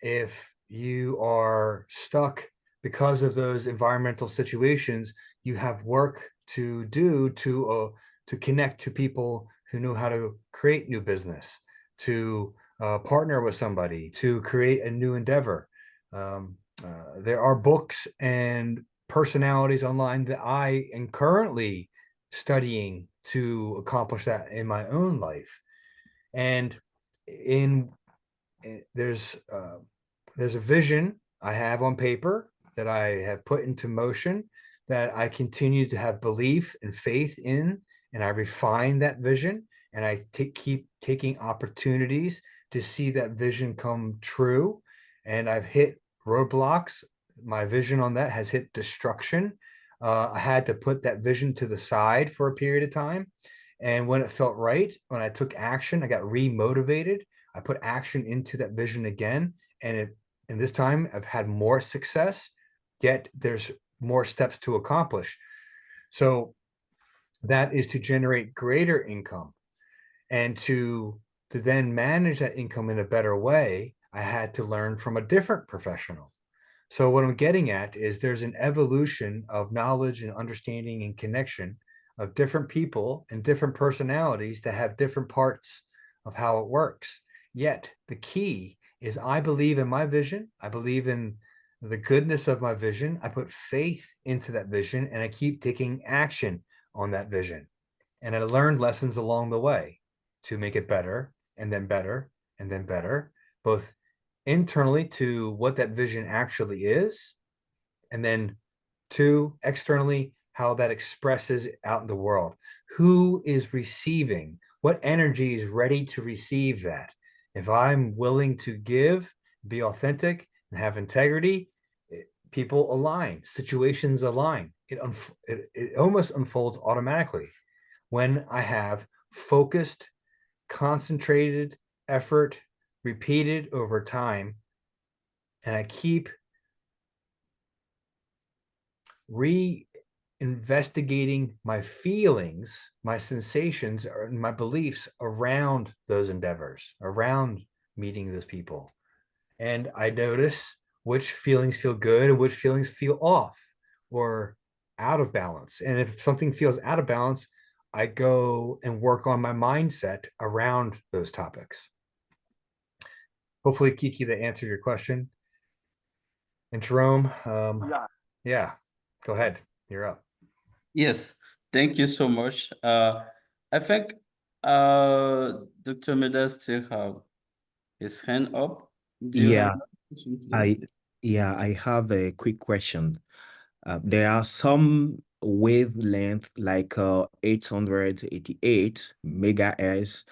Speaker 2: if you are stuck because of those environmental situations, you have work to do to connect to people who know how to create new business, to partner with somebody, to create a new endeavor. There are books and personalities online that I am currently studying to accomplish that in my own life. And in there's a vision I have on paper that I have put into motion that I continue to have belief and faith in, and I refine that vision, and I keep taking opportunities to see that vision come true. And I've hit roadblocks. My vision on that has hit destruction. I had to put that vision to the side for a period of time. And when it felt right, when I took action, I got re-motivated. I put action into that vision again, and this time I've had more success, yet there's more steps to accomplish. So that is to generate greater income, and to then manage that income in a better way, I had to learn from a different professional. So what I'm getting at is there's an evolution of knowledge and understanding and connection of different people and different personalities that have different parts of how it works. Yet the key is I believe in my vision. I believe in the goodness of my vision. I put faith into that vision, and I keep taking action on that vision. And I learned lessons along the way to make it better and then better and then better, both internally to what that vision actually is, and then two, externally, how that expresses out in the world. Who is receiving? What energy is ready to receive that? If I'm willing to give, be authentic, and have integrity, people align, situations align. It almost unfolds automatically when I have focused, concentrated effort repeated over time, and I keep re-investigating my feelings, my sensations, and my beliefs around those endeavors, around meeting those people. And I notice which feelings feel good and which feelings feel off or out of balance. And if something feels out of balance, I go and work on my mindset around those topics. Hopefully, Kiki, that answered your question. And Jerome, yeah, go ahead. You're up.
Speaker 1: Yes, thank you so much. I think Dr. Meda still have his hand up. Do you have
Speaker 4: Yeah,
Speaker 1: a question,
Speaker 4: I
Speaker 1: please?
Speaker 4: I have a quick question. There are some wavelength like 888 megahertz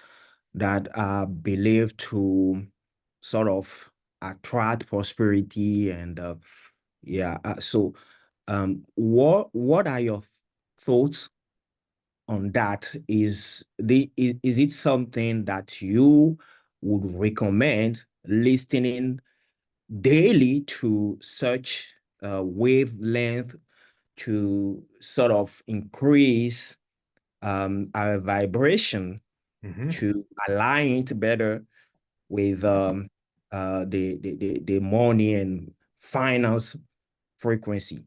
Speaker 4: that are believed to sort of attract prosperity and yeah. So what are your thoughts on that? Is it something that you would recommend listening daily to such wavelength to sort of increase our vibration to align it better with the money and finance frequency?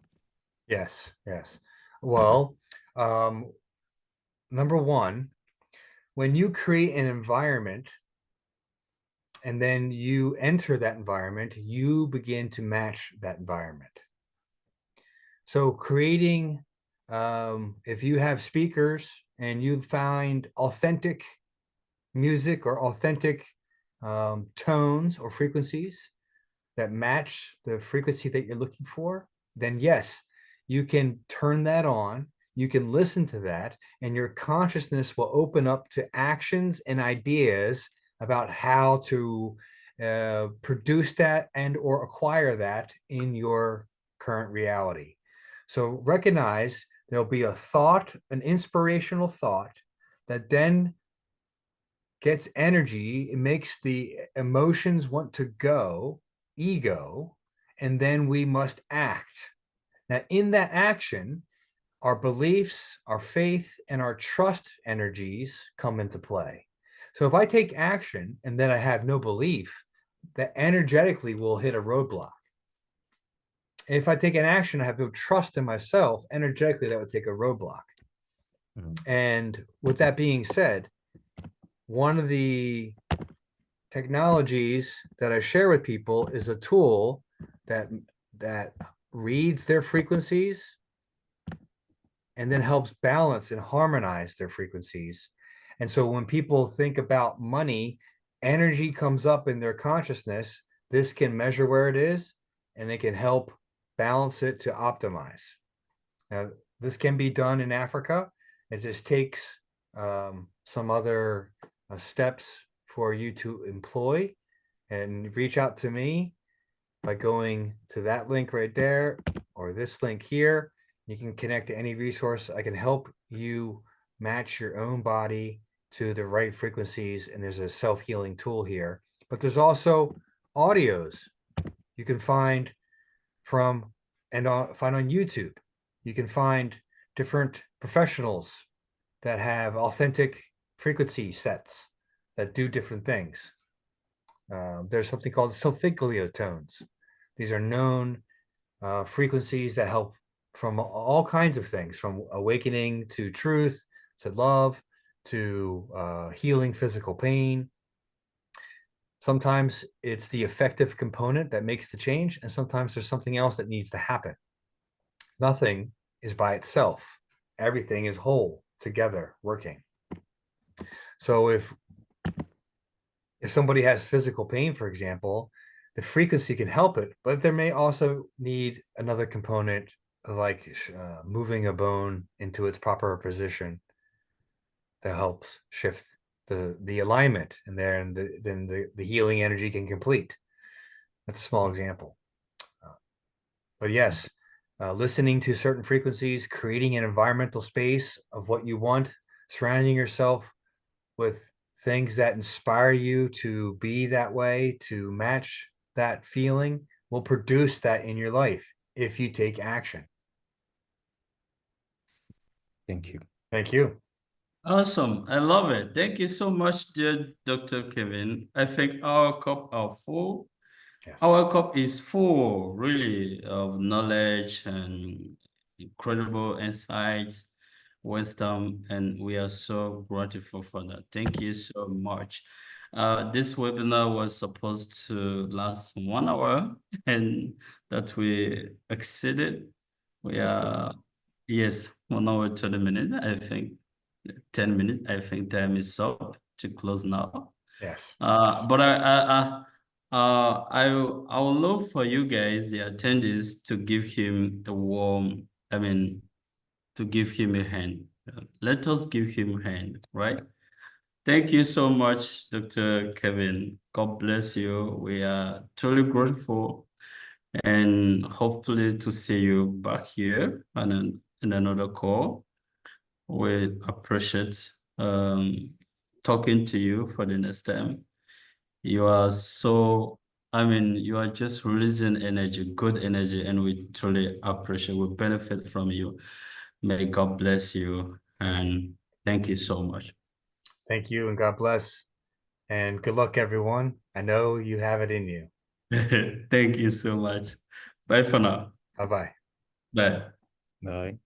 Speaker 2: Yes, yes. Well, number one, when you create an environment and then you enter that environment, you begin to match that environment. So creating, if you have speakers and you find authentic music or authentic tones or frequencies that match the frequency that you're looking for, then yes, you can turn that on. You can listen to that, and your consciousness will open up to actions and ideas about how to produce that and or acquire that in your current reality. So recognize there'll be a thought, an inspirational thought that then gets energy. It makes the emotions want to go, ego, and then we must act. Now, in that action, our beliefs, our faith, and our trust energies come into play. So if I take action and then I have no belief, that energetically will hit a roadblock. If I take an action, I have no trust in myself, energetically, that would take a roadblock. And with that being said, one of the technologies that I share with people is a tool that that reads their frequencies and then helps balance and harmonize their frequencies. And so when people think about money, energy comes up in their consciousness. This can measure where it is, and it can help balance it to optimize. Now, this can be done in Africa. It just takes some other steps for you to employ, and reach out to me by going to that link right there or this link here. You can connect to any resource. I can help you match your own body to the right frequencies, and there's a self-healing tool here. But there's also audios you can find from find on YouTube. You can find different professionals that have authentic frequency sets that do different things. There's something called sulfigliotones. These are known frequencies that help from all kinds of things, from awakening to truth, to love, to healing physical pain. Sometimes it's the effective component that makes the change, and sometimes there's something else that needs to happen. Nothing is by itself. Everything is whole together working. So if somebody has physical pain, for example, the frequency can help it, but there may also need another component, like moving a bone into its proper position, that helps shift the alignment, and then the healing energy can complete. That's a small example. But yes, listening to certain frequencies, creating an environmental space of what you want, surrounding yourself with things that inspire you to be that way, to match that feeling, will produce that in your life if you take action.
Speaker 4: Thank you.
Speaker 2: Thank you.
Speaker 1: Awesome. I love it. Thank you so much, dear Dr. Kevin. I think our cup are full.
Speaker 2: Yes.
Speaker 1: Our cup is full, really, of knowledge and incredible insights, wisdom, and we are so grateful for that. Thank you so much. This webinar was supposed to last 1 hour, and that we exceeded. We are, yes, 1 hour, 30 minutes, I think. 10 minutes. I think time is up to close now.
Speaker 2: Yes.
Speaker 1: But I would love for you guys, the attendees, to give him a warm, to give him a hand. Let us give him a hand, right? Thank you so much, Dr. Kevin. God bless you. We are truly grateful, and hopefully to see you back here in another call. We appreciate talking to you for the next time. You are so, you are just releasing energy, good energy, and we truly appreciate, we benefit from you. May God bless you, and thank you so much.
Speaker 2: Thank you, and God bless. And good luck, everyone. I know you have it in you.
Speaker 1: Thank you so much. Bye for now.
Speaker 2: Bye-bye.
Speaker 1: Bye.
Speaker 4: Bye.